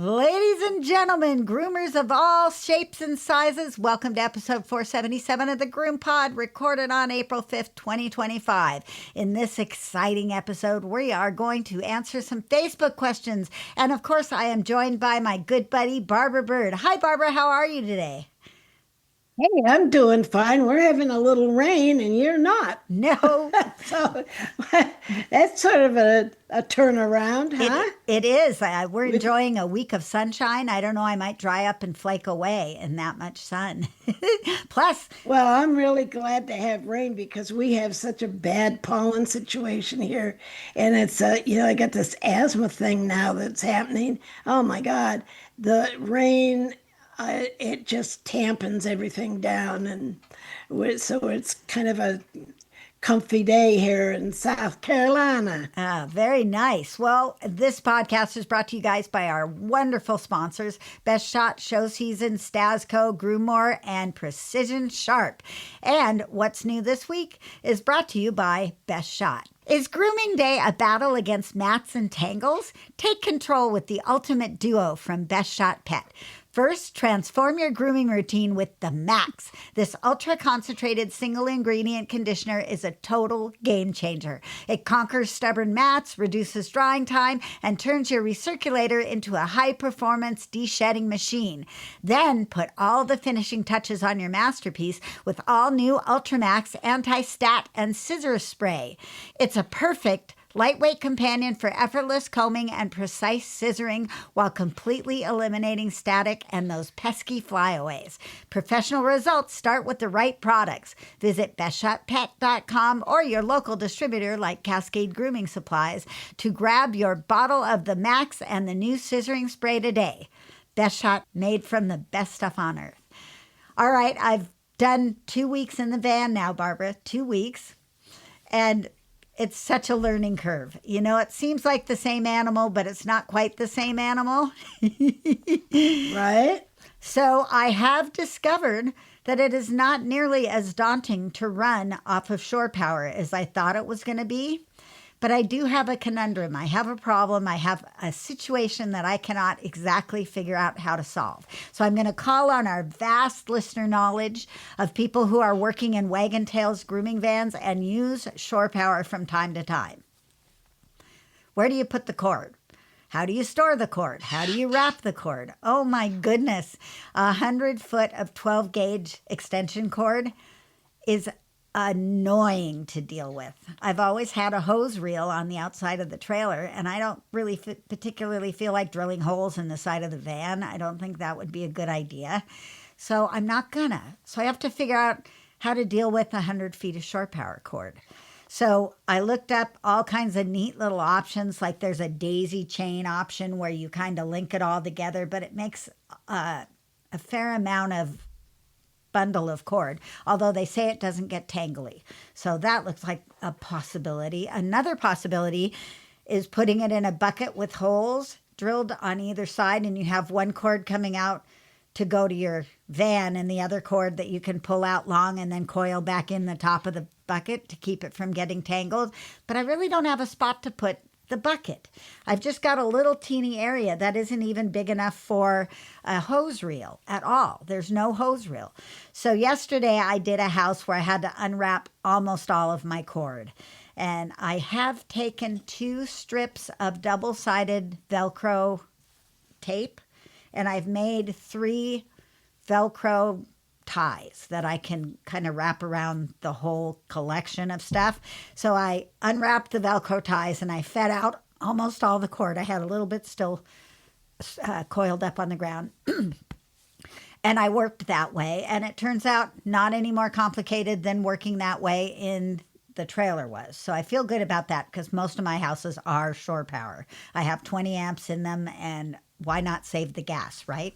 Ladies and gentlemen, groomers of all shapes and sizes, welcome to episode 477 of the GroomPod, recorded on April 5th, 2025. In this exciting episode, we are going to answer some Facebook questions. And of course, I am joined by my good buddy, Barbara Bird. Hi, Barbara. How are you today? Hey, I'm doing fine. We're having a little rain and you're not. No, So that's sort of a turnaround, huh? it is. We're With, enjoying a week of sunshine. I don't know. I might dry up and flake away in that much sun. Plus, well, I'm really glad to have rain because we have such a bad pollen situation here. And I got this asthma thing now that's happening. Oh my God. The rain, it just tampons everything down. So it's kind of a comfy day here in South Carolina. very nice. Well, this podcast is brought to you guys by our wonderful sponsors, Best Shot, Show Season, Stasco, Groomer, and Precision Sharp. And what's new this week is brought to you by Best Shot. Is grooming day a battle against mats and tangles? Take control with the ultimate duo from Best Shot Pet. First, transform your grooming routine with the Max. This ultra-concentrated single-ingredient conditioner is a total game changer. It conquers stubborn mats, reduces drying time, and turns your recirculator into a high-performance de-shedding machine. Then put all the finishing touches on your masterpiece with all-new Ultramax Anti-Stat and Scissor Spray. It's a perfect lightweight companion for effortless combing and precise scissoring while completely eliminating static and those pesky flyaways. Professional results start with the right products. Visit bestshotpet.com or your local distributor like Cascade Grooming Supplies to grab your bottle of the Max and the new scissoring spray today. Best Shot, made from the best stuff on earth. All right, I've done 2 weeks in the van now, Barbara, 2 weeks. And it's such a learning curve. You know, it seems like the same animal, but it's not quite the same animal. Right? So I have discovered that it is not nearly as daunting to run off of shore power as I thought it was going to be. But I do have a conundrum. I have a problem. I have a situation that I cannot exactly figure out how to solve. So I'm going to call on our vast listener knowledge of people who are working in wagon tails grooming vans and use shore power from time to time. Where do you put the cord? How do you store the cord? How do you wrap the cord? Oh my goodness. 100 foot of 12 gauge extension cord is annoying to deal with. I've always had a hose reel on the outside of the trailer, and I don't really particularly feel like drilling holes in the side of the van. I don't think that would be a good idea. So I'm not gonna. So I have to figure out how to deal with 100 feet of shore power cord. So I looked up all kinds of neat little options, like there's a daisy chain option where you kind of link it all together, but it makes a fair amount of bundle of cord, although they say it doesn't get tangly. So that looks like a possibility. Another possibility is putting it in a bucket with holes drilled on either side, and you have one cord coming out to go to your van and the other cord that you can pull out long and then coil back in the top of the bucket to keep it from getting tangled. But I really don't have a spot to put the bucket. I've just got a little teeny area that isn't even big enough for a hose reel at all. There's no hose reel. So yesterday I did a house where I had to unwrap almost all of my cord. And I have taken 2 strips of double-sided Velcro tape, and I've made 3 Velcro ties that I can kind of wrap around the whole collection of stuff. So I unwrapped the Velcro ties and I fed out almost all the cord. I had a little bit still coiled up on the ground. And I worked that way. And it turns out not any more complicated than working that way in the trailer was. So I feel good about that because most of my houses are shore power. I have 20 amps in them, and why not save the gas, right?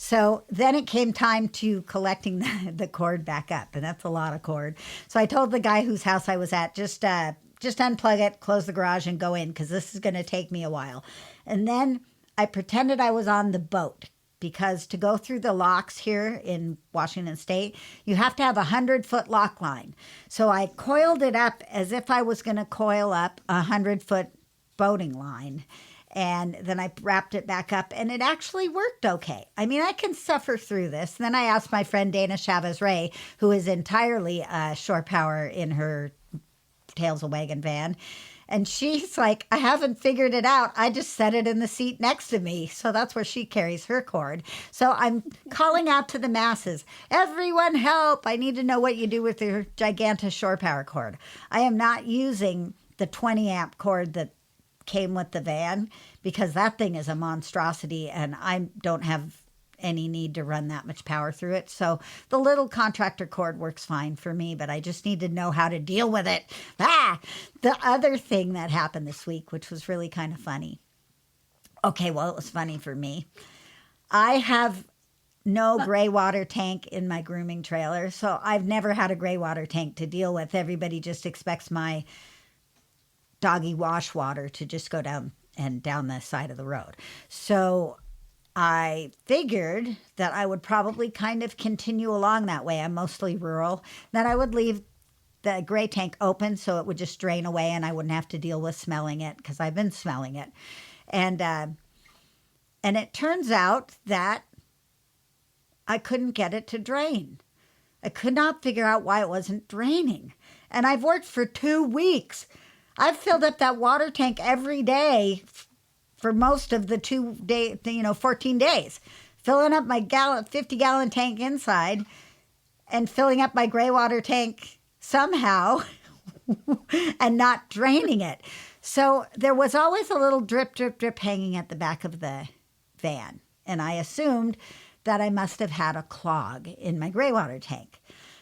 So then it came time to collecting the cord back up, and that's a lot of cord. So I told the guy whose house I was at, just unplug it, close the garage, and go in, because this is going to take me a while. And then I pretended I was on the boat, because to go through the locks here in Washington State, you have to have a 100-foot lock line. So I coiled it up as if I was going to coil up a 100-foot boating line. And then I wrapped it back up and it actually worked okay. I mean, I can suffer through this. Then I asked my friend Dana Chavez Ray, who is entirely shore power in her Tails a Wagon van. And she's like, I haven't figured it out. I just set it in the seat next to me. So that's where she carries her cord. So I'm calling out to the masses. Everyone help. I need to know what you do with your gigantic shore power cord. I am not using the 20 amp cord that came with the van because that thing is a monstrosity and I don't have any need to run that much power through it. So the little contractor cord works fine for me, but I just need to know how to deal with it. The other thing that happened this week, which was really kind of funny. Okay, well, it was funny for me. I have no gray water tank in my grooming trailer, so I've never had a gray water tank to deal with. Everybody just expects my doggy wash water to just go down the side of the road. So I figured that I would probably kind of continue along that way. I'm mostly rural. That I would leave the gray tank open so it would just drain away and I wouldn't have to deal with smelling it because I've been smelling it. And it turns out that I couldn't get it to drain. I could not figure out why it wasn't draining. And I've worked for 2 weeks. I've filled up that water tank every day for most of the 14 days, filling up my 50-gallon tank inside and filling up my gray water tank somehow and not draining it. So there was always a little drip, drip, drip hanging at the back of the van. And I assumed that I must have had a clog in my gray water tank.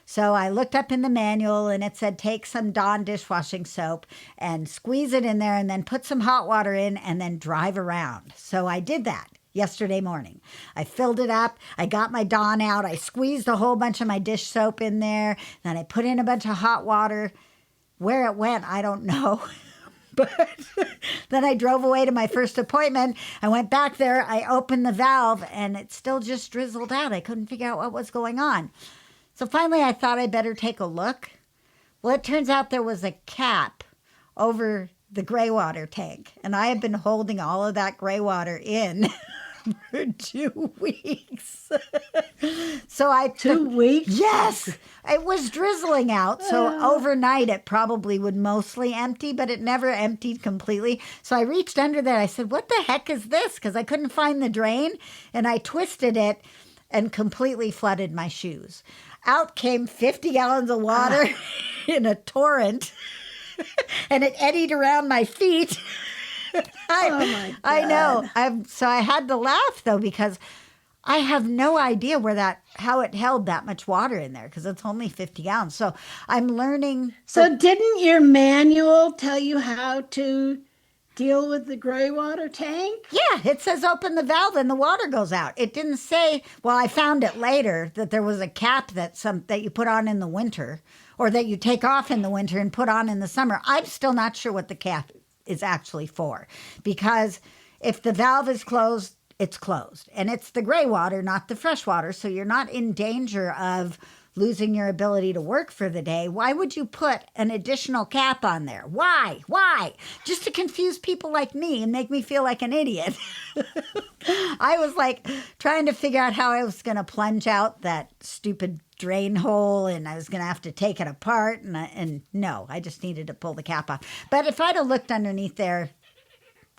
So I looked up in the manual and it said take some Dawn dishwashing soap and squeeze it in there and then put some hot water in and then drive around. So I did that yesterday morning. I filled it up. I got my Dawn out. I squeezed a whole bunch of my dish soap in there. Then I put in a bunch of hot water. Where it went, I don't know. But then I drove away to my first appointment. I went back there. I opened the valve and it still just drizzled out. I couldn't figure out what was going on. So finally, I thought I'd better take a look. Well, it turns out there was a cap over the gray water tank, and I have been holding all of that gray water in for 2 weeks. So 2 weeks? Yes, it was drizzling out. So overnight, it probably would mostly empty, but it never emptied completely. So I reached under there. I said, "What the heck is this?" Because I couldn't find the drain, and I twisted it and completely flooded my shoes. Out came 50 gallons of water in a torrent, and it eddied around my feet. Oh my God. I know. So I had to laugh though because I have no idea how it held that much water in there because it's only 50 gallons. So I'm learning. So didn't your manual tell you how to deal with the gray water tank? Yeah, it says open the valve and the water goes out. It didn't say, well, I found it later that there was a cap that you put on in the winter or that you take off in the winter and put on in the summer. I'm still not sure what the cap is actually for because if the valve is closed, it's closed. And it's the gray water, not the fresh water. So you're not in danger of losing your ability to work for the day. Why would you put an additional cap on there? Why? Just to confuse people like me and make me feel like an idiot. I was like trying to figure out how I was going to plunge out that stupid drain hole and I was going to have to take it apart. And no, I just needed to pull the cap off. But if I'd have looked underneath there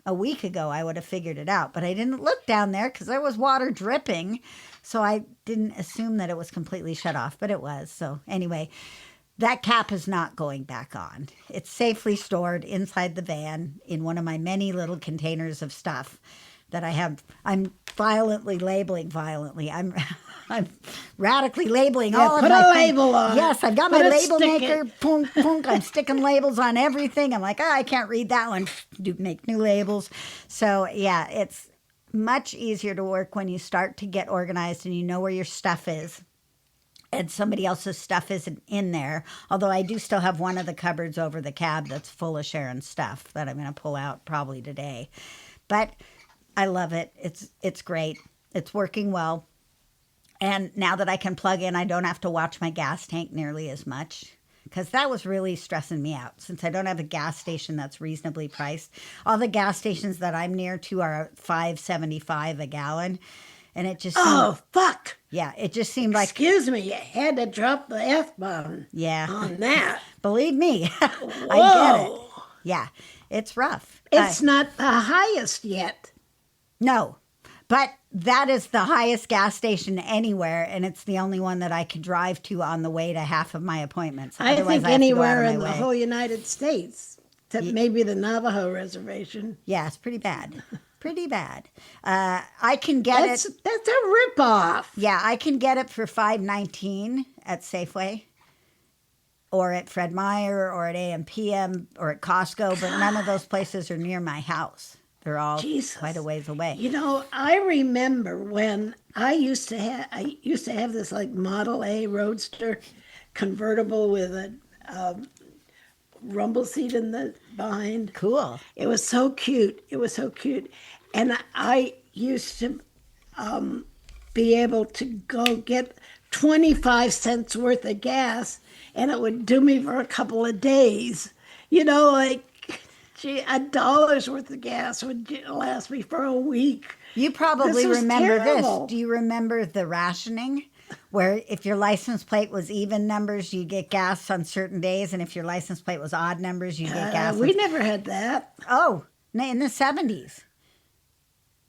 a week ago, I would have figured it out. But I didn't look down there because there was water dripping. So I didn't assume that it was completely shut off, but it was. So anyway, that cap is not going back on. It's safely stored inside the van in one of my many little containers of stuff that I have. I'm labeling violently. I'm radically labeling all of my things. Put a label on. Yes, I've got my label maker. Punk, punk. I'm sticking labels on everything. I'm like, I can't read that one. Make new labels. So yeah, it's much easier to work when you start to get organized and you know where your stuff is and somebody else's stuff isn't in there. Although I do still have one of the cupboards over the cab that's full of Sharon's stuff that I'm going to pull out probably today. But I love it. It's great. It's working well. And now that I can plug in, I don't have to watch my gas tank nearly as much because that was really stressing me out since I don't have a gas station that's reasonably priced. All the gas stations that I'm near to are $5.75 a gallon. And it just seemed, Oh, fuck. yeah, it just seemed like, Excuse me, you had to drop the F-bomb yeah, on that. believe me, I get it. Whoa. Yeah, it's rough. It's not the highest yet. No, but that is the highest gas station anywhere, and it's the only one that I can drive to on the way to half of my appointments. I Otherwise, think I have to go out anywhere of in my the way. whole United States, except maybe the Navajo reservation. Yeah, it's pretty bad. Pretty bad. I can get That's it. a ripoff. Yeah, I can get it for $5.19 at Safeway, or at Fred Meyer, or at AM/PM, or at Costco. But none of those places are near my house. They're all Jesus. quite a ways away. You know, I remember when I used to have this like Model A Roadster convertible with a rumble seat in the behind. Cool. It was so cute. It was so cute. And I used to be able to go get 25 cents worth of gas, and it would do me for a couple of days. You know, like, gee, $1 worth of gas would last me for a week. You probably This was remember terrible. this. Do you remember the rationing? Where if your license plate was even numbers, you get gas on certain days, and if your license plate was odd numbers, you get gas. We never had that. Oh, in the 70s.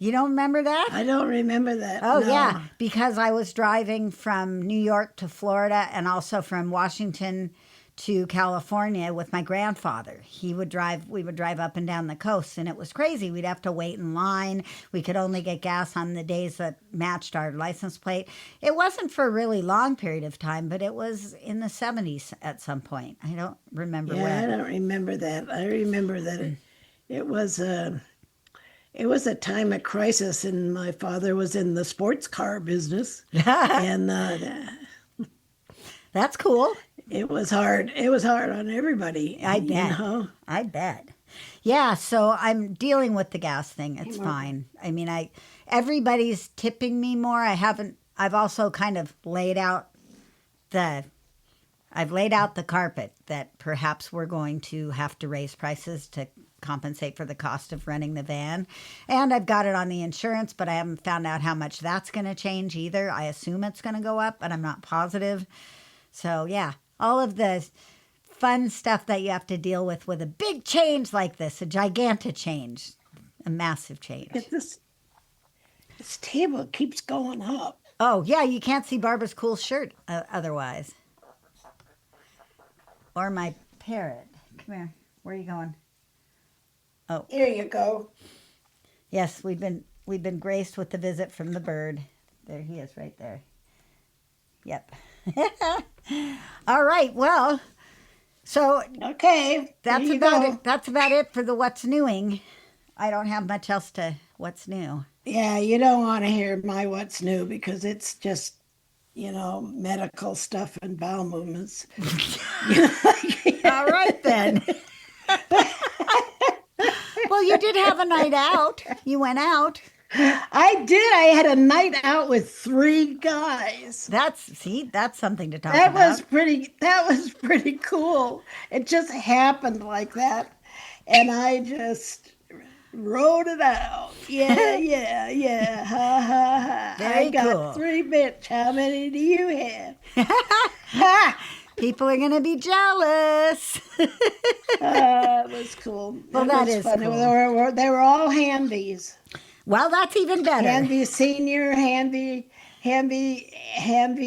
You don't remember that? I don't remember that. Oh, no. yeah, because I was driving from New York to Florida and also from Washington to California with my grandfather. We would drive up and down the coast, and it was crazy. We'd have to wait in line. We could only get gas on the days that matched our license plate. It wasn't for a really long period of time, but it was in the 70s at some point. I don't remember Yeah, when. I don't remember that. I remember that it was a time of crisis, and my father was in the sports car business, and That's cool. it was hard. It was hard on everybody. I bet. You know? I bet. Yeah, so I'm dealing with the gas thing. It's fine. I mean, everybody's tipping me more. I've also kind of laid out the carpet that perhaps we're going to have to raise prices to compensate for the cost of running the van. And I've got it on the insurance, but I haven't found out how much that's going to change either. I assume it's going to go up, but I'm not positive. So, yeah, all of the fun stuff that you have to deal with a big change like this, a gigantic change, a massive change. This table keeps going up. Oh, yeah, you can't see Barbara's cool shirt otherwise. Or my parrot. Come here. Where are you going? Oh, Here you go. yes, we've been graced with the visit from the bird. There he is right there. Yep. All right, well, so Okay. that's there you about go. it. That's about it for the what's newing. I don't have much else to what's new. Yeah, you don't want to hear my what's new because it's just, medical stuff and bowel movements. All right then. Well, you did have a night out. You went out. I did. I had a night out with 3 guys. That's something to talk That about. was pretty cool. It just happened like that. And I just wrote it out. Yeah, yeah, yeah. Ha ha ha. Very I got cool. 3 bitch. How many do you have? Ha! People are going to be jealous. It was cool. Well, It that was is fun. cool. They were all handies. Well, that's even better. Handy senior, handy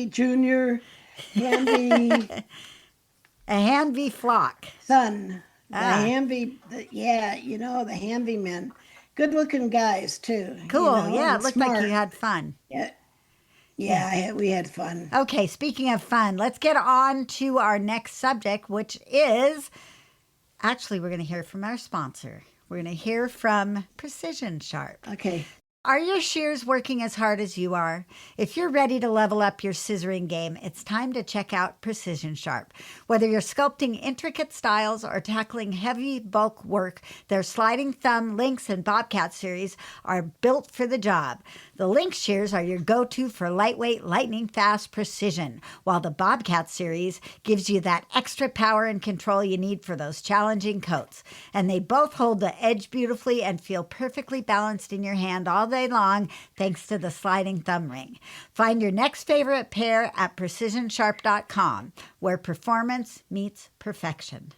junior, handy A Hanvy flock. son. The Ah. the handy men. Good looking guys too. Cool. and Yeah, it looked like smart. you had fun. Yeah, we had fun. Okay, speaking of fun, let's get on to our next subject, which is actually we're going to hear from our sponsor. We're going to hear from Precision Sharp. Okay. Are your shears working as hard as you are? If you're ready to level up your scissoring game, it's time to check out Precision Sharp. Whether you're sculpting intricate styles or tackling heavy bulk work, their sliding thumb, lynx, and bobcat series are built for the job. The lynx shears are your go-to for lightweight, lightning-fast precision, while the bobcat series gives you that extra power and control you need for those challenging coats. And they both hold the edge beautifully and feel perfectly balanced in your hand all day long thanks to the sliding thumb ring. Find your next favorite pair at precisionsharp.com, where performance meets perfection.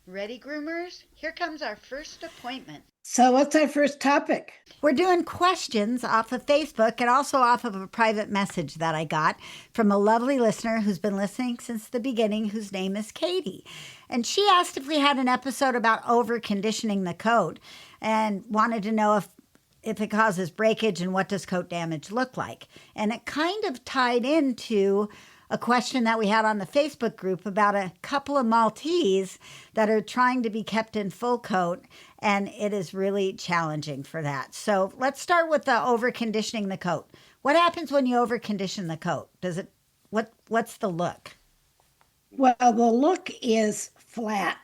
Ready, groomers? Here comes our first appointment. So, what's our first topic? We're doing questions off of Facebook and also off of a private message that I got from a lovely listener who's been listening since the beginning, whose name is Katie. And she asked if we had an episode about over conditioning the coat and wanted to know if it causes breakage and what does coat damage look like. And it kind of tied into a question that we had on the Facebook group about a couple of Maltese that are trying to be kept in full coat, and it is really challenging for that. So let's start with the over conditioning the coat. What happens when you over condition the coat? What's the look? Well, the look is flat.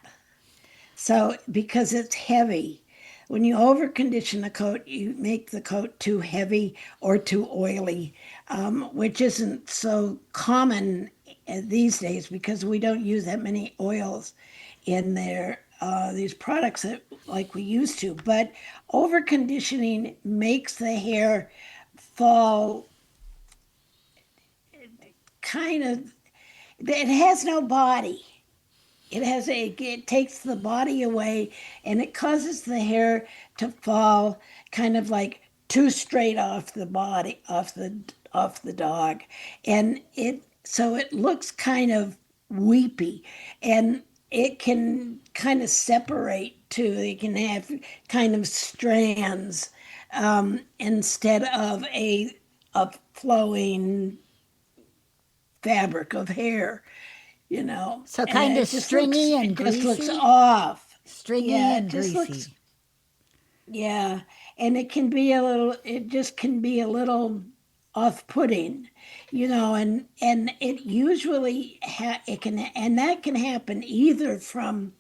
So, because it's heavy, when you over condition the coat, you make the coat too heavy or too oily, which isn't so common these days because we don't use that many oils in there, these products that like we used to. But over conditioning makes the hair fall kind of, it has no body. It takes the body away and it causes the hair to fall kind of like too straight off the body, off the dog. And so it looks kind of weepy, and it can kind of separate too. It can have kind of strands instead of a flowing fabric of hair. So kind of stringy and greasy. It just looks off. Stringy and greasy. Yeah, and it just can be a little off-putting, and it usually that can happen either from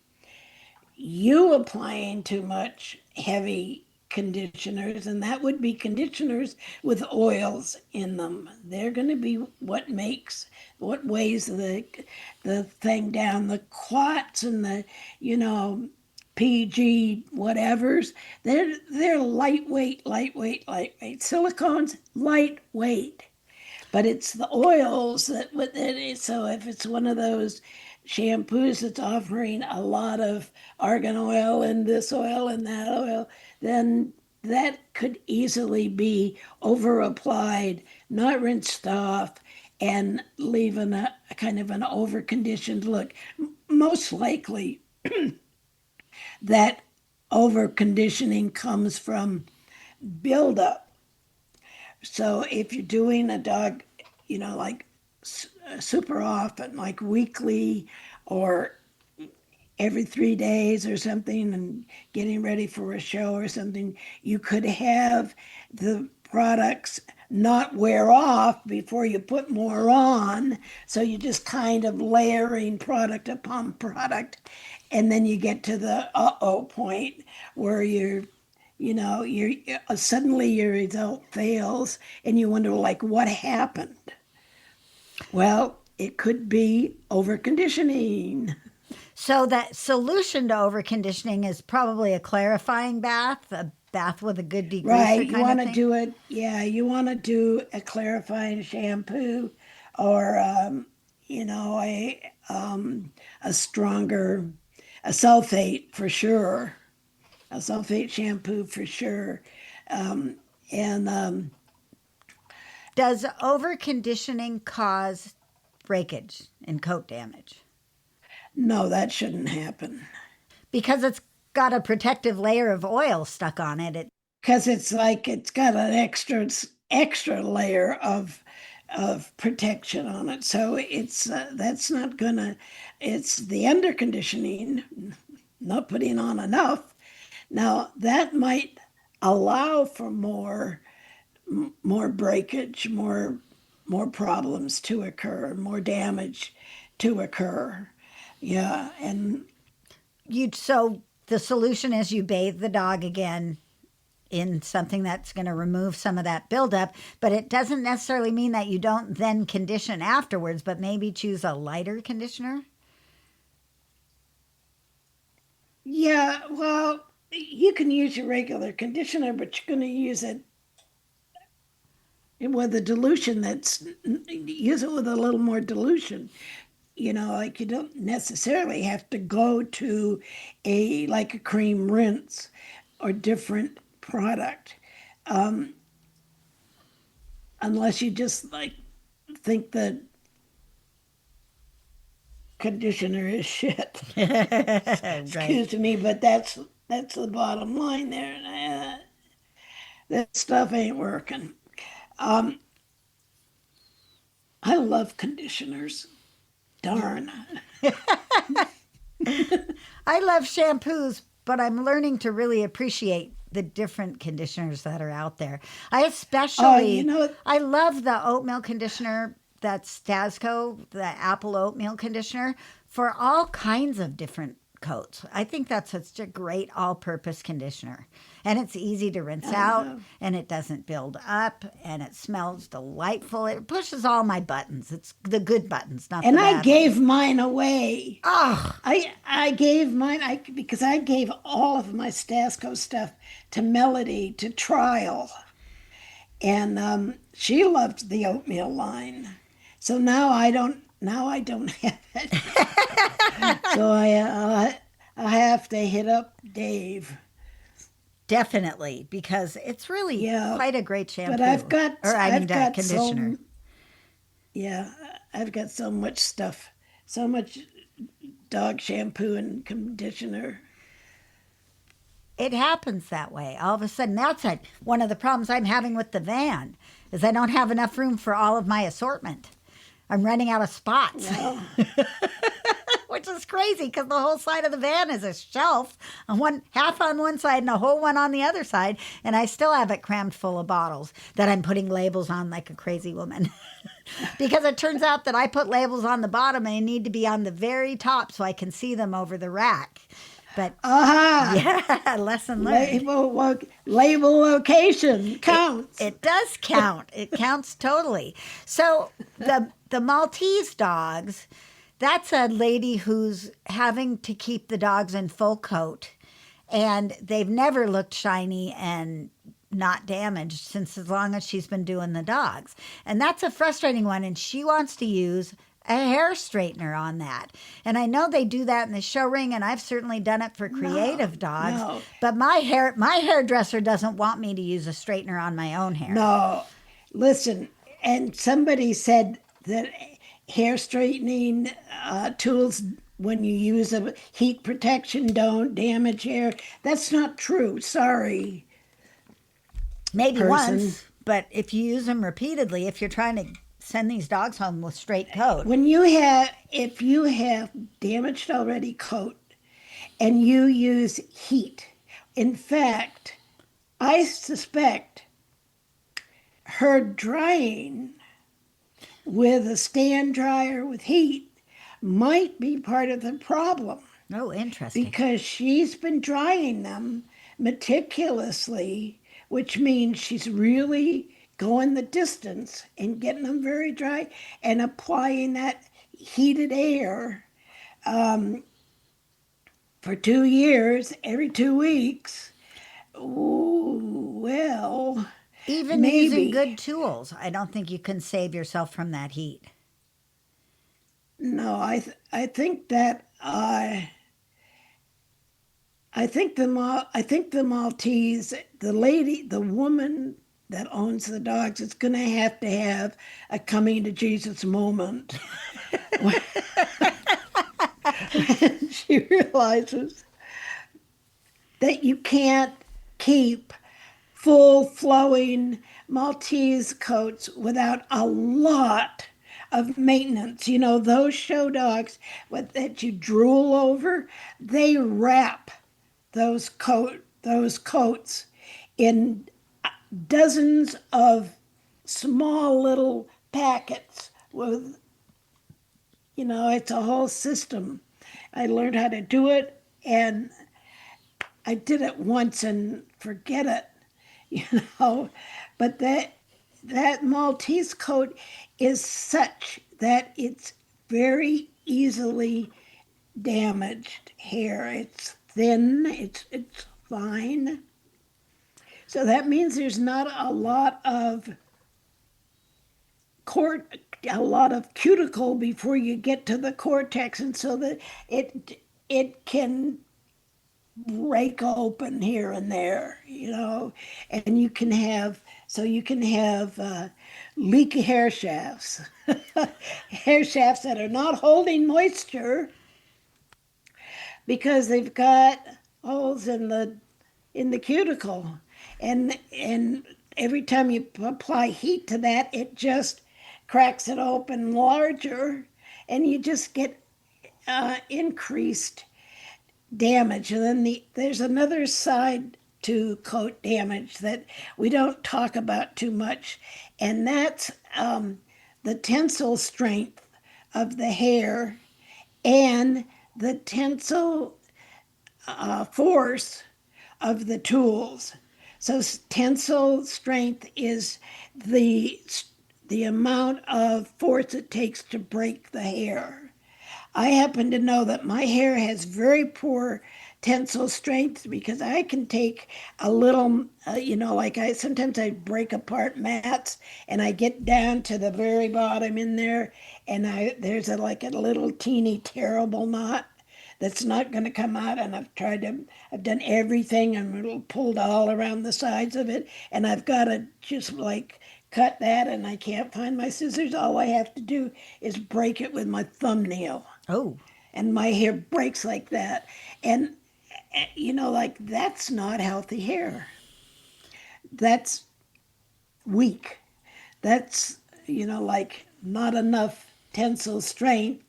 you applying too much heavy conditioners, and that would be conditioners with oils in them. They're going to be what weighs the thing down. The quats and the PG whatevers, they're lightweight. Silicone's lightweight, but it's the oils so if it's one of those shampoos that's offering a lot of argan oil and this oil and that oil, then that could easily be over applied, not rinsed off, and leaving a kind of an over conditioned look. Most likely that over conditioning comes from buildup. So if you're doing a dog, like super often, like weekly or every 3 days or something, and getting ready for a show or something, you could have the products not wear off before you put more on. So you just kind of layering product upon product. And then you get to the point where you're suddenly your result fails and you wonder, like, what happened? Well, it could be over conditioning. So that solution to over conditioning is probably a clarifying bath, a bath with a good degreaser Right. You want of to thing. do it. Yeah. You want to do a clarifying shampoo or, a stronger, a sulfate for sure, a sulfate shampoo for sure. And Does over conditioning cause breakage and coat damage? no, that shouldn't happen Because it's got a protective layer of oil stuck on it. because it's like it's got an extra layer of protection on it. So it's that's not gonna it's the under conditioning, not putting on enough. Now that might allow for more breakage, more problems to occur, more damage to occur. Yeah, and So the solution is you bathe the dog again in something that's going to remove some of that buildup, but it doesn't necessarily mean that you don't then condition afterwards, but maybe choose a lighter conditioner. yeah, well, you can use your regular conditioner, but you're going to use it with a dilution use it with a little more dilution. Like you don't necessarily have to go to a cream rinse or different product, unless you just like think that conditioner is shit. Right. Excuse me, but that's the bottom line there. That stuff ain't working. Um, I love conditioners. Darn. I love shampoos, but I'm learning to really appreciate the different conditioners that are out there. I Oh, especially I love the oatmeal conditioner that's Stasco, the apple oatmeal conditioner for all kinds of different coats. I think that's such a great all-purpose conditioner. And it's easy to rinse I out know. and it doesn't build up and it smells delightful. It pushes all my buttons. It's the good buttons, not the And I bad gave ones. mine away. Oh, I gave mine because I gave all of my Stasco stuff to Melody to trial, and she loved the oatmeal line. So now I don't have it. So I have to hit up Dave. definitely, because it's really Yeah, quite a great but I've shampoo. got Or, I mean, I've got conditioner. so yeah, I've got so much stuff, so much dog shampoo and conditioner. It happens that way. All of a sudden, one of the problems I'm having with the van is I don't have enough room for all of my assortment. I'm running out of spots, Well, which is crazy because the whole side of the van is a shelf, on one half on one side and a whole one on the other side, and I still have it crammed full of bottles that I'm putting labels on like a crazy woman. Because it turns out that I put labels on the bottom and they need to be on the very top so I can see them over the rack. But aha! yeah, lesson learned. Label location It counts. it does count. It counts totally. So the Maltese dogs, that's a lady who's having to keep the dogs in full coat, and they've never looked shiny and not damaged since as long as she's been doing the dogs. And that's a frustrating one, and she wants to use a hair straightener on that. And I know they do that in the show ring, and I've certainly done it for No, creative dogs, no, but my hairdresser doesn't want me to use a straightener on my own hair. no. Listen, and somebody said that hair straightening tools, when you use a heat protection, don't damage hair. That's not true. Sorry, Maybe person. once, but if you use them repeatedly, if you're trying to send these dogs home with straight coat, If you have damaged already coat and you use heat, in fact, I suspect her drying with a stand dryer with heat might be part of the problem, oh, interesting. because she's been drying them meticulously, which means she's really going the distance and getting them very dry and applying that heated air for 2 years, every 2 weeks. Ooh, well, Even using maybe. good tools, I don't think you can save yourself from that heat. No, I think that I think the Maltese, the woman that owns the dogs, is going to have a coming to Jesus moment when she realizes that you can't keep full flowing Maltese coats without a lot of maintenance. Those show dogs that you drool over, they wrap those coats in dozens of small little packets with, it's a whole system. I learned how to do it, and I did it once and forget it, you know. But that Maltese coat is such that it's very easily damaged hair. It's thin, it's fine. So that means there's not a lot of cuticle before you get to the cortex, and so that it can break open here and there, and you can have leaky hair shafts, hair shafts that are not holding moisture because they've got holes in the cuticle, and every time you apply heat to that, it just cracks it open larger, and you just get increased damage. And then there's another side to coat damage that we don't talk about too much, and that's the tensile strength of the hair and the tensile force of the tools. So tensile strength is the amount of force it takes to break the hair. I happen to know that my hair has very poor tensile strength because I can take a little, like sometimes I break apart mats and I get down to the very bottom in there, and there's like a little teeny terrible knot that's not going to come out, and I've done everything and pulled all around the sides of it, and I've got to just like cut that, and I can't find my scissors. All I have to do is break it with my thumbnail. Oh, And my hair breaks like that. And, like that's not healthy hair. That's weak. That's, like not enough tensile strength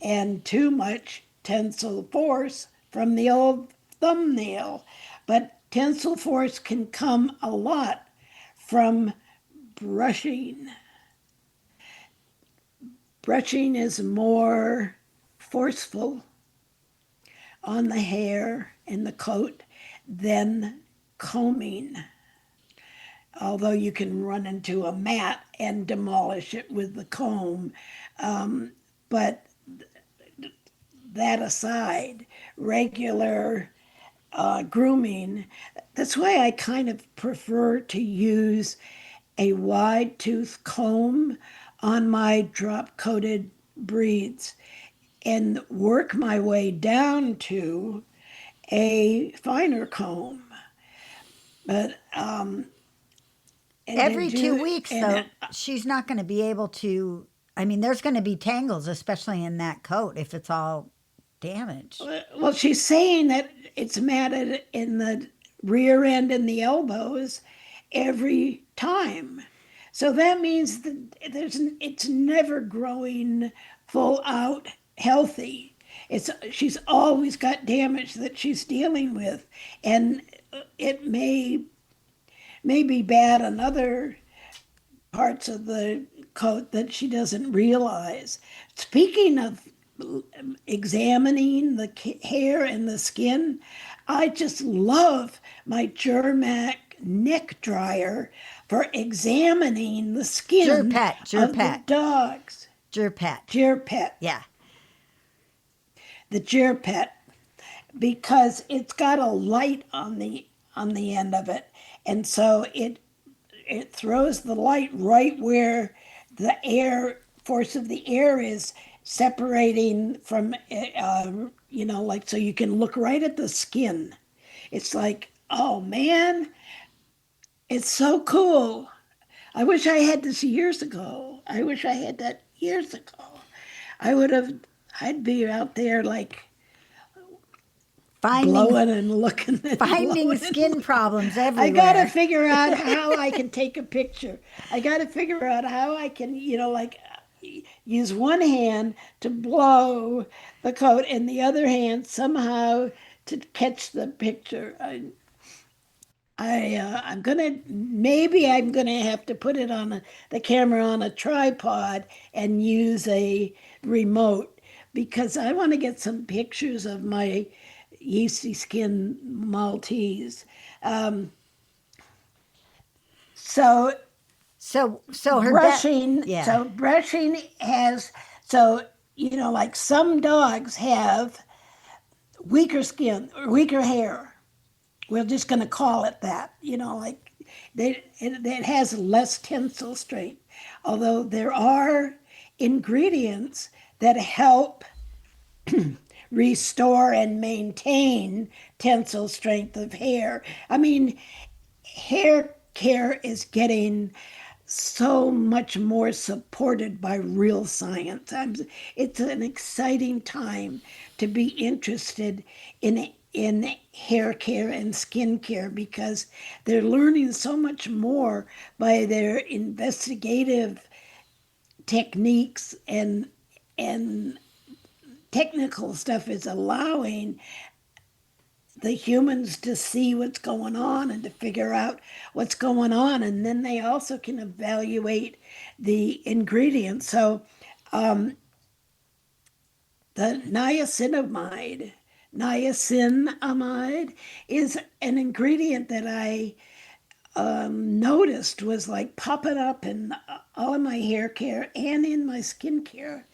and too much tensile force from the old thumbnail. But tensile force can come a lot from brushing. Brushing is more forceful on the hair and the coat than combing. Although you can run into a mat and demolish it with the comb. But that aside, regular grooming, that's why I kind of prefer to use a wide tooth comb on my drop coated breeds and work my way down to a finer comb. But every 2 weeks, though, she's not going to be able to. I mean, there's going to be tangles, especially in that coat, if it's all damaged. Well, she's saying that it's matted in the rear end and the elbows every time. So that means that it's never growing full out healthy. She's always got damage that she's dealing with, and it may be bad on other parts of the coat that she doesn't realize. Speaking of examining the hair and the skin, I just love my Germac neck dryer for examining the skin of the dogs. Gerpet. Yeah. The Gerpet, because it's got a light on the end of it, and so it throws the light right where the force of the air is separating from, like, so you can look right at the skin. It's like, oh man, it's so cool. I wish I had this years ago. I wish I had that years ago. I'd be out there like blowing and looking and finding skin problems everywhere. I got to figure out how I can take a picture. I got to figure out how I can, use one hand to blow the coat and the other hand somehow to catch the picture. I'm gonna have to put it on the camera on a tripod and use a remote because I want to get some pictures of my yeasty skin Maltese. Um, so So her brushing, yeah. so brushing has so like some dogs have weaker skin or weaker hair. We're just going to call it that, like it has less tensile strength. Although there are ingredients that help restore and maintain tensile strength of hair. I mean, hair care is getting so much more supported by real science. It's an exciting time to be interested in hair care and skin care because they're learning so much more by their investigative techniques and technical stuff is allowing the humans to see what's going on and to figure out what's going on. And then they also can evaluate the ingredients. So the niacinamide is an ingredient that I noticed was like popping up in all of my hair care and in my skin care.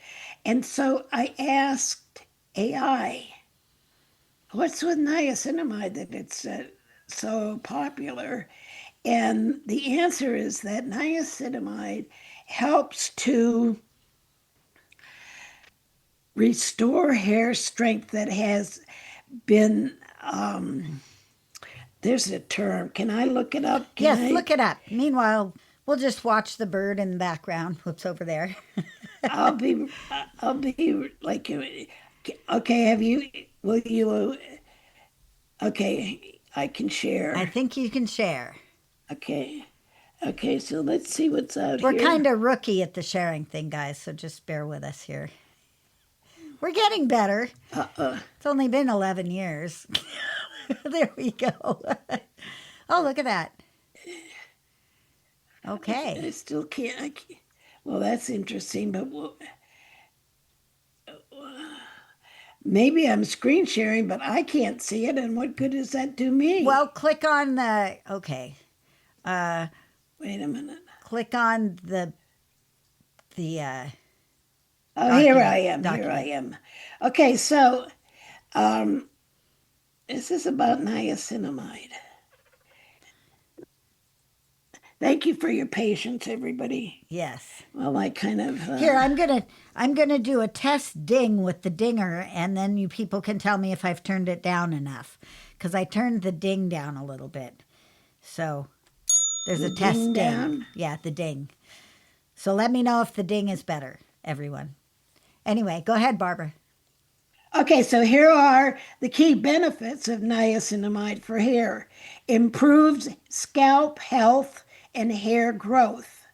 And so I asked AI, what's with niacinamide that it's so popular? And the answer is that niacinamide helps to restore hair strength that has been, there's a term. Can I look it up? Yes, look it up. Meanwhile, we'll just watch the bird in the background. Whoops, over there. I'll be, I'll be like, okay, will you, okay, I can share. I think you can share. Okay. Okay, so let's see what's out We're here. kind of rookie at the sharing thing, guys, so just bear with us here. We're getting better. It's only been 11 years. There we go. Oh, look at that. Okay. I still can't. Well, that's interesting, but maybe I'm screen sharing, but I can't see it. And what good does that do me? Well, click on the, okay. Wait a minute. Click on the Oh, here I am. Here I am. Okay, so this is about niacinamide. Thank you for your patience, everybody. Yes. Well, I kind of Here, I'm gonna do a test ding with the dinger, and then you people can tell me if I've turned it down enough, because I turned the ding down a little bit. So there's a test ding. Down? Yeah, the ding. So let me know if the ding is better, everyone. Anyway, go ahead, Barbara. Okay, so here are the key benefits of niacinamide for hair. Improves scalp health and hair growth.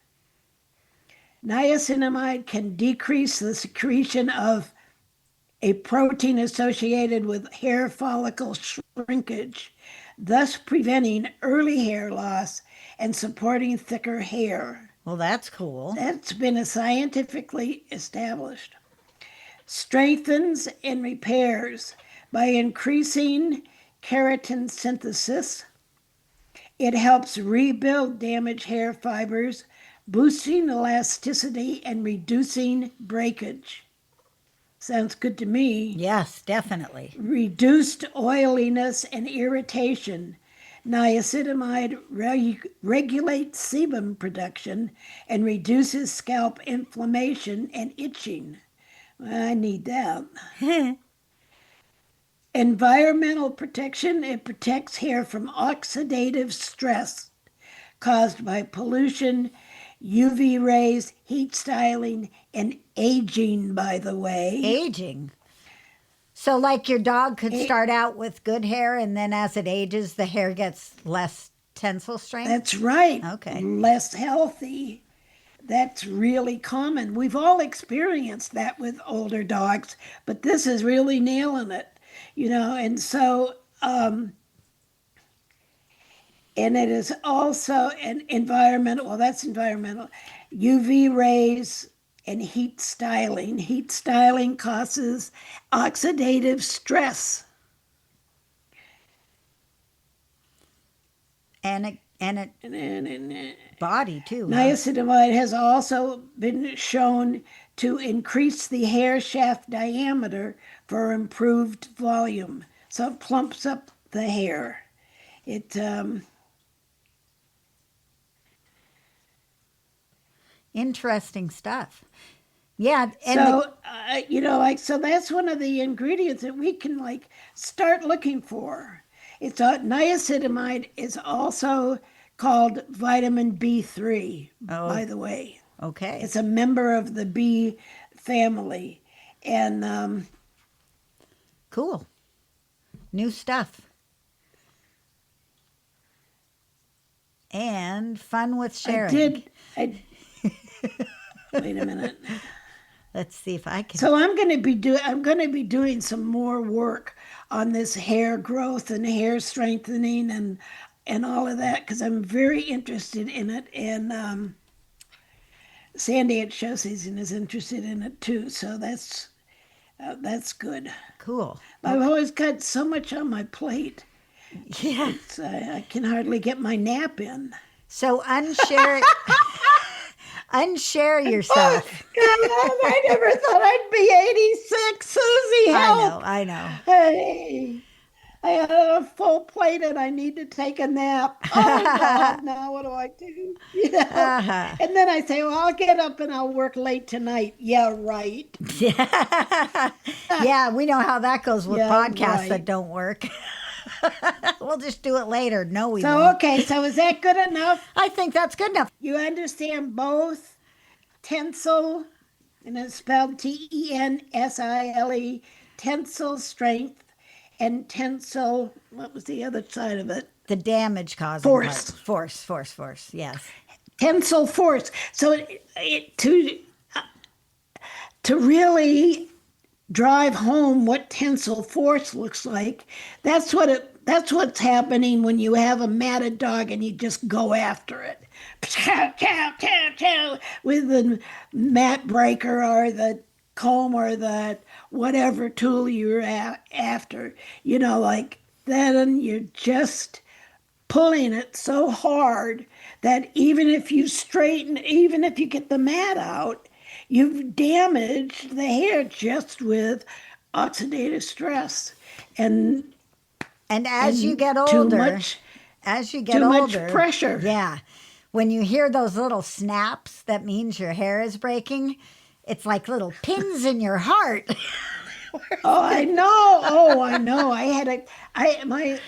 Niacinamide can decrease the secretion of a protein associated with hair follicle shrinkage, thus preventing early hair loss and supporting thicker hair. Well, that's cool. That's been scientifically established. Strengthens and repairs by increasing keratin synthesis. It helps rebuild damaged hair fibers, boosting elasticity and reducing breakage. Sounds good to me. Yes, definitely. Reduced oiliness and irritation. Niacinamide regulates sebum production and reduces scalp inflammation and itching. I need that. Environmental protection. It protects hair from oxidative stress caused by pollution, UV rays, heat styling, and aging, by the way. Aging. So, like your dog could start out with good hair, and then as it ages, the hair gets less tensile strength? That's right. Okay. Less healthy. that's really common. We've all experienced that with older dogs, but this is really nailing it, and so, and it is also an environmental, well, that's environmental, UV rays and heat styling. Heat styling causes oxidative stress. And body too. Huh? Niacinamide has also been shown to increase the hair shaft diameter for improved volume. So it plumps up the hair. It Interesting stuff. Yeah, and so so that's one of the ingredients that we can start looking for. It's niacinamide is also called vitamin B3, by the way. Okay. It's a member of the B family, and cool. New stuff. And fun with sharing. Wait a minute. Let's see if I can. So I'm going to be doing some more work on this hair growth and hair strengthening and all of that, because I'm very interested in it, and Sandy at Show Season is interested in it too. So that's good. Cool. I've always got so much on my plate. Yeah. I can hardly get my nap in. So unshare yourself. God, I never thought I'd be 86, Susie. Help. I know. Hey, I had a full plate and I need to take a nap. Oh, God, now what do I do? And then I say, well, I'll get up and I'll work late tonight. Yeah, right. Yeah, we know how that goes with podcasts that right. don't work. We'll just do it later. No, we So, won't. okay, so is that good enough? I think that's good enough. You understand both tensile, and it's spelled Tensile, tensile strength, and tensile, what was the other side of it? The damage causing Force. Force, yes. Tensile force. So to really drive home what tensile force looks like, that's what's happening when you have a matted dog and you just go after it. Chow, chow, chow, chow, with the mat breaker or the comb or the whatever tool you're after. Then you're just pulling it so hard that even if you get the mat out, you've damaged the hair just with oxidative stress and as you get older, too much pressure. Yeah. When you hear those little snaps, that means your hair is breaking. It's like little pins in your heart. I know. I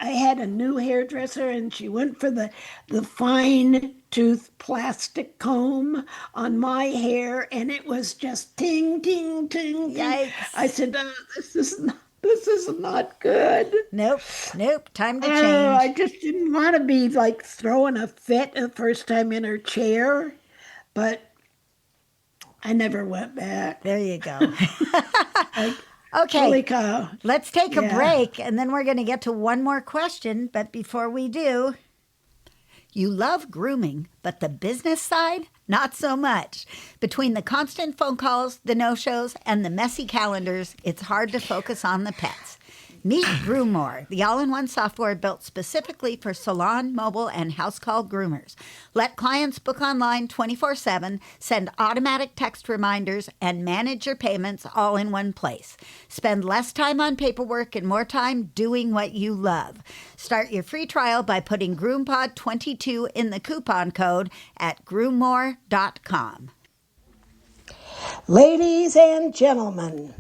had a new hairdresser, and she went for the fine tooth plastic comb on my hair, and it was just ting ting ting. Yikes. I said, this is not good. Nope. Time to change. I just didn't want to be throwing a fit the first time in her chair, but I never went back. There you go. Okay. Holy cow. Let's take a break, and then we're going to get to one more question. But before we do, you love grooming, but the business side, not so much. Between the constant phone calls, the no-shows, and the messy calendars, it's hard to focus on the pets. Meet GroomMore, the all-in-one software built specifically for salon, mobile, and house call groomers. Let clients book online 24/7, send automatic text reminders, and manage your payments all in one place. Spend less time on paperwork and more time doing what you love. Start your free trial by putting GroomPod22 in the coupon code at groommore.com. Ladies and gentlemen,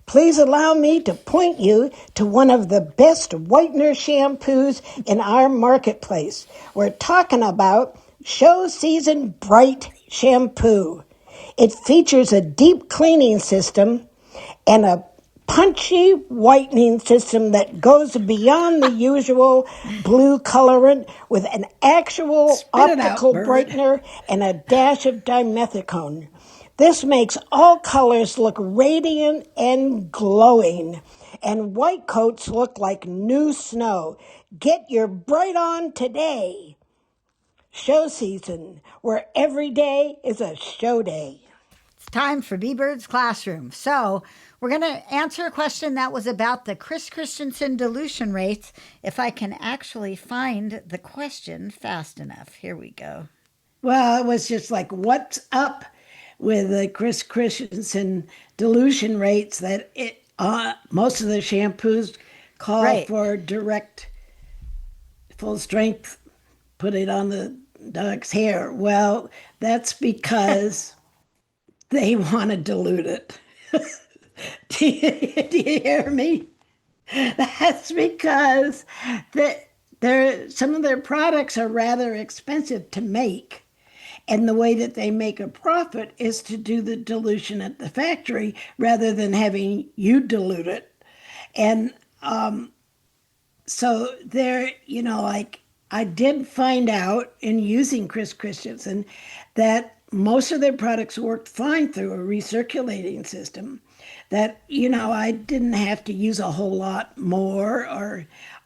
please allow me to point you to one of the best whitener shampoos in our marketplace. We're talking about Show Season Bright Shampoo. It features a deep cleaning system and a punchy whitening system that goes beyond the usual blue colorant with an actual Spit it out, optical bird. brightener and a dash of dimethicone. This makes all colors look radiant and glowing, and white coats look like new snow. Get your bright on today. Show season, where every day is a show day. It's time for B-Bird's Classroom. So we're going to answer a question that was about the Chris Christensen dilution rates, if I can actually find the question fast enough. Here we go. Well, it was just like, what's up with the Chris Christensen dilution rates that most of the shampoos call Right. for direct, full strength, put it on the dog's hair. Well, that's because they want to dilute it. Do you hear me? That's because some of their products are rather expensive to make. And the way that they make a profit is to do the dilution at the factory rather than having you dilute it. And so there, like I did find out in using Chris Christensen that most of their products worked fine through a recirculating system. That I didn't have to use a whole lot more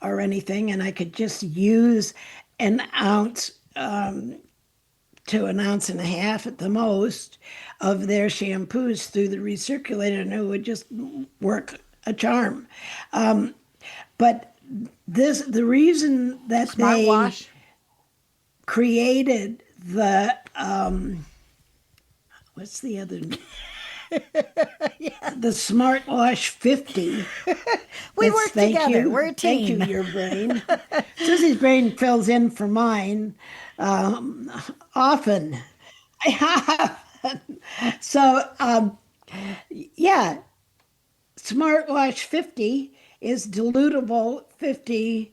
or anything, and I could just use an ounce to an ounce and a half at the most of their shampoos through the recirculator, and it would just work a charm. But the reason that they Smartwash. created the what's the other the Smartwash 50. We work Thank together. you. We're a Thank you, team. your brain. Susie's brain fills in for mine often. So, yeah, Smartwash 50 is dilutable 50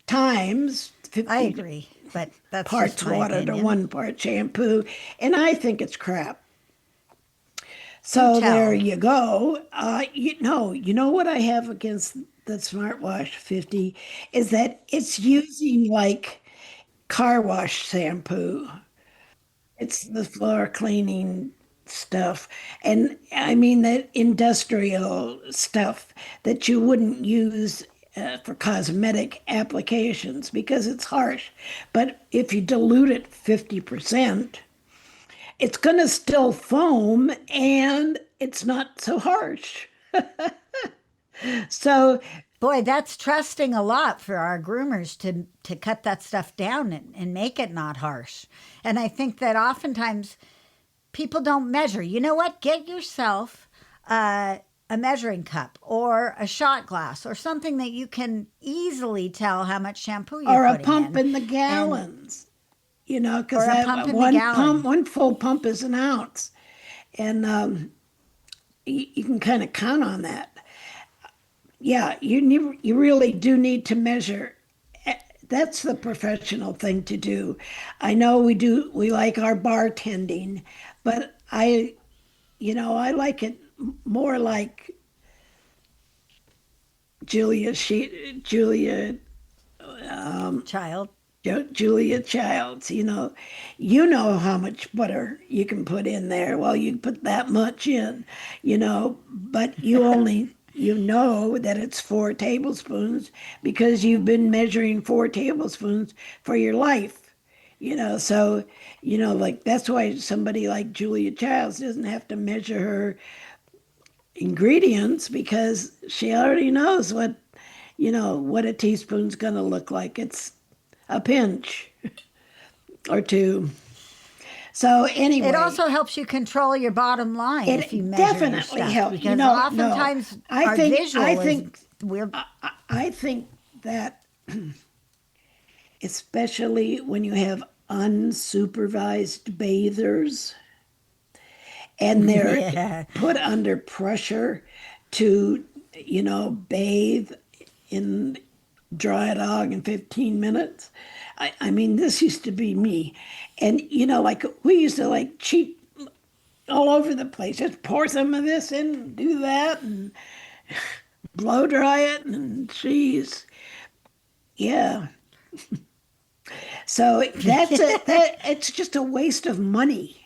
times, I 50 agree, but that's just parts my water to opinion. 1 part shampoo, and I think it's crap. Do So there tell. you go. You know what I have against the Smartwash 50 is that it's using like car wash shampoo. It's the floor cleaning stuff. And I mean that industrial stuff that you wouldn't use for cosmetic applications because it's harsh. But if you dilute it 50%, it's going to still foam and it's not so harsh. So, Boy, that's trusting a lot for our groomers to cut that stuff down and make it not harsh. And I think that oftentimes people don't measure. You know what? Get yourself a measuring cup or a shot glass or something that you can easily tell how much shampoo you're or a putting pump in, in the and gallons, because or a that pump in the gallon. one full pump is an ounce. And you can kind of count on that. Yeah, you really do need to measure. That's the professional thing to do. I know we like our bartending, but I like it more like Julia Child. Julia Childs. You know how much butter you can put in there. Well, you can put that much in, but you know that it's 4 tablespoons because you've been measuring 4 tablespoons for your life. So like that's why somebody like Julia Childs doesn't have to measure her ingredients because she already knows what a teaspoon's going to look like. It's a pinch or two. So It anyway, also helps you control your bottom line if you it measure your definitely stuff, helps. because No, oftentimes I our think I visual is think we're I think that especially when you have unsupervised bathers and they're yeah. put under pressure to, bathe in dry dog in 15 minutes. I mean, this used to be me. And, like, we used to like cheat all over the place. Just pour some of this in, do that, and blow dry it, and geez, yeah. So that's it. That it's just a waste of money.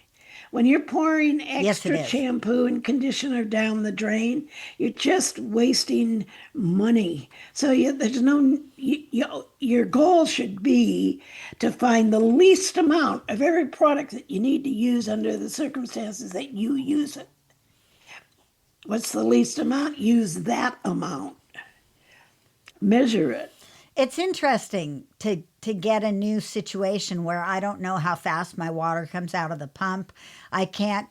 When you're pouring Yes, it extra is. shampoo and conditioner down the drain, you're just wasting money. So there's no, your goal should be to find the least amount of every product that you need to use under the circumstances that you use it. What's the least amount? Use that amount. Measure it. It's interesting to get a new situation where I don't know how fast my water comes out of the pump. I can't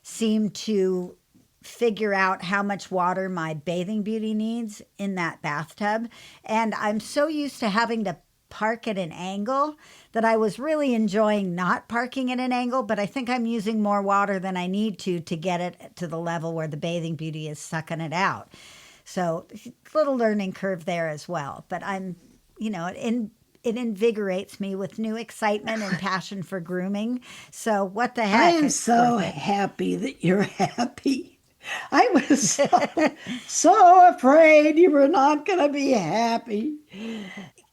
seem to figure out how much water my bathing beauty needs in that bathtub. And I'm so used to having to park at an angle that I was really enjoying not parking at an angle, but I think I'm using more water than I need to get it to the level where the bathing beauty is sucking it out. So, little learning curve there as well. But I'm, it invigorates me with new excitement and passion for grooming. So, what the I heck? am It's so worth it. happy that you're happy. I was so afraid you were not going to be happy.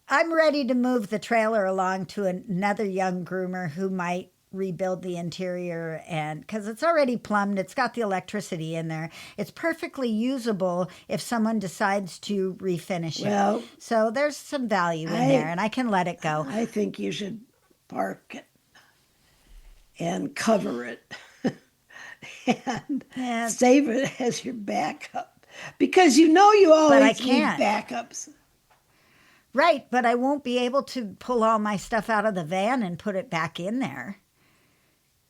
I'm ready to move the trailer along to another young groomer who might rebuild the interior, and because it's already plumbed, it's got the electricity in there. It's perfectly usable if someone decides to refinish it. Well, So there's some value in there, I and I can let it go. I think you should park it and cover it and And, save it as your backup because you know you but I always need can't. backups. Right, but I won't be able to pull all my stuff out of the van and put it back in there.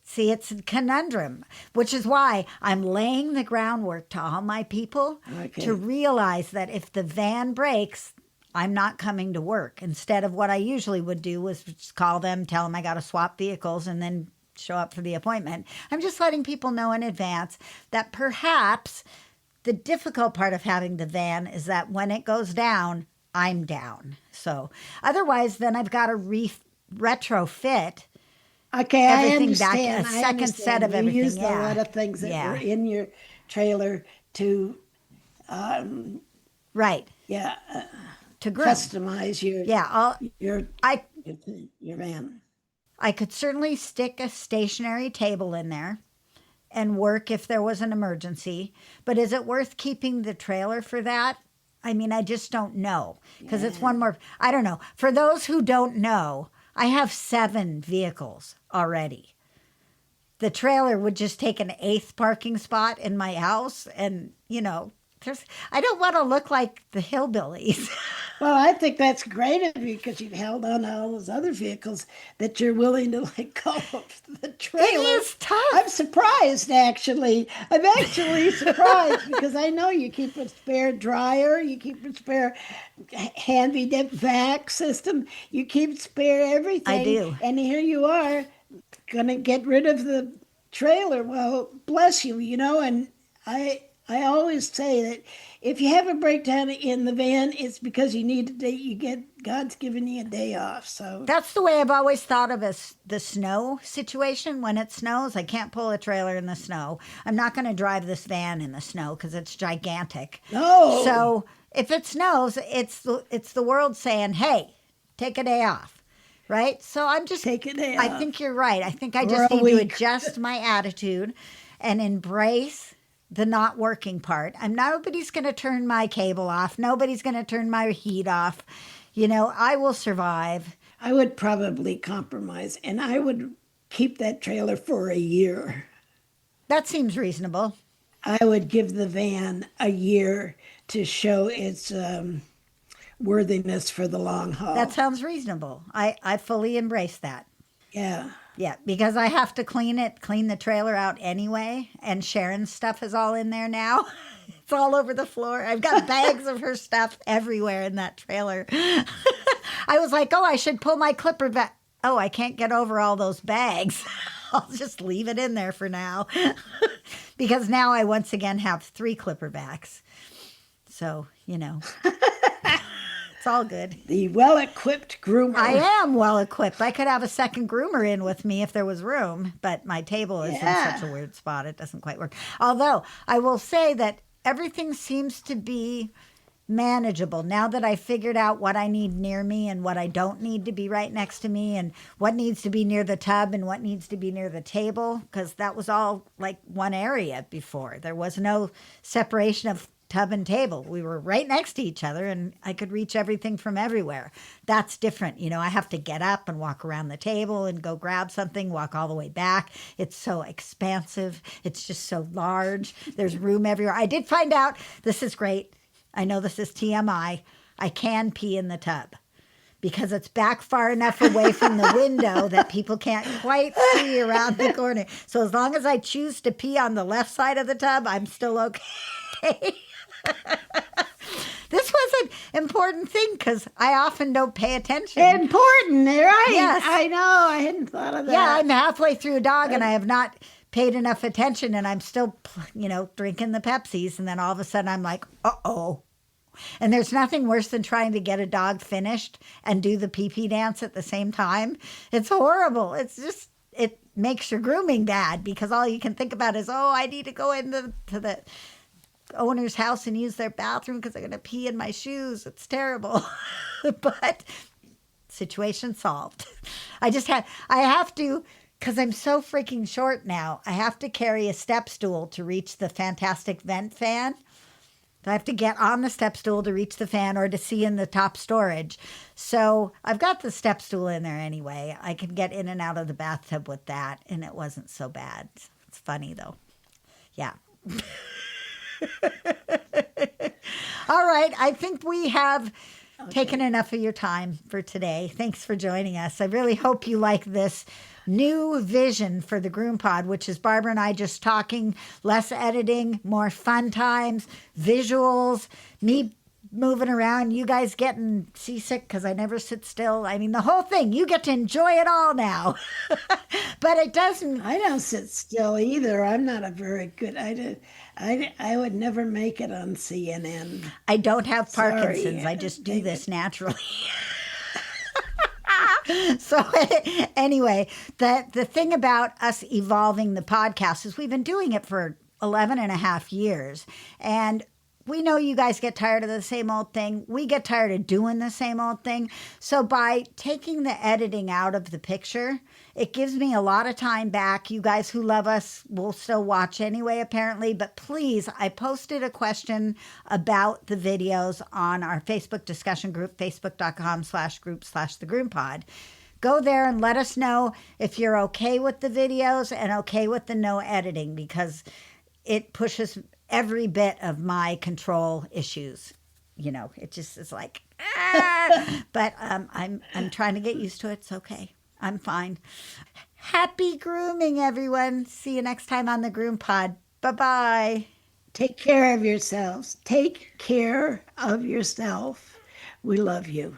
See, it's a conundrum, which is why I'm laying the groundwork to all my people Okay. to realize that if the van breaks, I'm not coming to work. Instead of what I usually would do was just call them, tell them I got to swap vehicles, and then show up for the appointment. I'm just letting people know in advance that perhaps the difficult part of having the van is that when it goes down, I'm down. So otherwise, then I've got to retrofit Okay, I everything back, understand. a I second set understand. of You everything. used a lot Yeah. of things that were Yeah. in your trailer to, um, Right. yeah, To groom. customize Yeah. your I, your van. I could certainly stick a stationary table in there and work if there was an emergency. But is it worth keeping the trailer for that? I mean, I just don't know because it's one more. I don't know. For those who don't know, I have 7 vehicles already. The trailer would just take an 8th parking spot in my house. And, I don't want to look like the hillbillies. Well, I think that's great of you because you've held on to all those other vehicles that you're willing to let go of the It trailer. is tough. I'm surprised, actually. I'm actually surprised because I know you keep a spare dryer, you keep a spare handy vac system, you keep spare I everything, do. and here you are gonna get rid of the trailer. Well, bless you, and I always say that if you have a breakdown in the van, it's because you need a day. God's given you a day off. So That's the way I've always thought of the snow situation. When it snows, I can't pull a trailer in the snow. I'm not going to drive this van in the snow because it's gigantic. no, So if it snows, it's the world saying, "Hey, take a day off," right? So I'm just. take a day I off think you're right. I think I for just a need to week. adjust my attitude and embrace the not working part. Nobody's going to turn my cable off. Nobody's going to turn my heat off. I will survive. I would probably compromise, and I would keep that trailer for a year. That seems reasonable. I would give the van a year to show its worthiness for the long That haul. sounds reasonable. I fully embrace that. Yeah. Yeah, because I have to clean the trailer out anyway, and Sharon's stuff is all in there now. It's all over the floor. I've got bags of her stuff everywhere in that trailer. I was like, oh, I should pull my clipper back. Oh, I can't get over all those bags. I'll just leave it in there for now. Because now I once again have 3 clipper backs. So, It's all good. The well-equipped groomer. I am well equipped. I could have a second groomer in with me if there was room, but my table is in such a Yeah. weird spot. It doesn't quite work. Although I will say that everything seems to be manageable now that I figured out what I need near me and what I don't need to be right next to me and what needs to be near the tub and what needs to be near the table, because that was all like one area before. There was no separation of tub and table. We were right next to each other and I could reach everything from everywhere. That's different. I have to get up and walk around the table and go grab something, walk all the way back. It's so expansive. It's just so large. There's room everywhere. I did find out, this is great. I know this is TMI. I can pee in the tub because it's back far enough away from the window that people can't quite see around the corner. So as long as I choose to pee on the left side of the tub, I'm still okay. This was an important thing because I often don't pay attention. Important, right? Yes. I know. I hadn't thought of that. Yeah, I'm halfway through a dog and I have not paid enough attention and I'm still, drinking the Pepsis. And then all of a sudden I'm like, uh-oh. And there's nothing worse than trying to get a dog finished and do the pee-pee dance at the same time. It's horrible. It makes your grooming bad because all you can think about is, I need to go into the owner's house and use their bathroom because I'm going to pee in my shoes. It's terrible. But situation solved. I have to, because I'm so freaking short now, I have to carry a step stool to reach the fantastic vent fan. I have to get on the step stool to reach the fan or to see in the top storage. So I've got the step stool in there anyway. I can get in and out of the bathtub with that, and it wasn't so bad. It's funny, though. Yeah. All right. I think we have taken enough of your time for today. Thanks for joining us. I really hope you like this new vision for the GroomPod, which is Barbara and I just talking, less editing, more fun times, visuals, me moving around, you guys getting seasick because I never sit still. I mean, the whole thing, you get to enjoy it all now. But it doesn't. I don't sit still either. I'm not a very good. I would never make it on CNN. I don't have Sorry, Parkinson's. I just do this naturally. So anyway, the thing about us evolving the podcast is we've been doing it for 11 and a half years. And we know you guys get tired of the same old thing. We get tired of doing the same old thing. So by taking the editing out of the picture, it gives me a lot of time back. You guys who love us will still watch anyway, apparently. But please, I posted a question about the videos on our Facebook discussion group, facebook.com/group/thegroompod. Go there and let us know if you're okay with the videos and okay with the no editing, because it pushes every bit of my control issues. It just is like, but I'm trying to get used to it. It's okay. I'm fine. Happy grooming, everyone. See you next time on the GroomPod. Bye-bye. Take care of yourselves. Take care of yourself. We love you.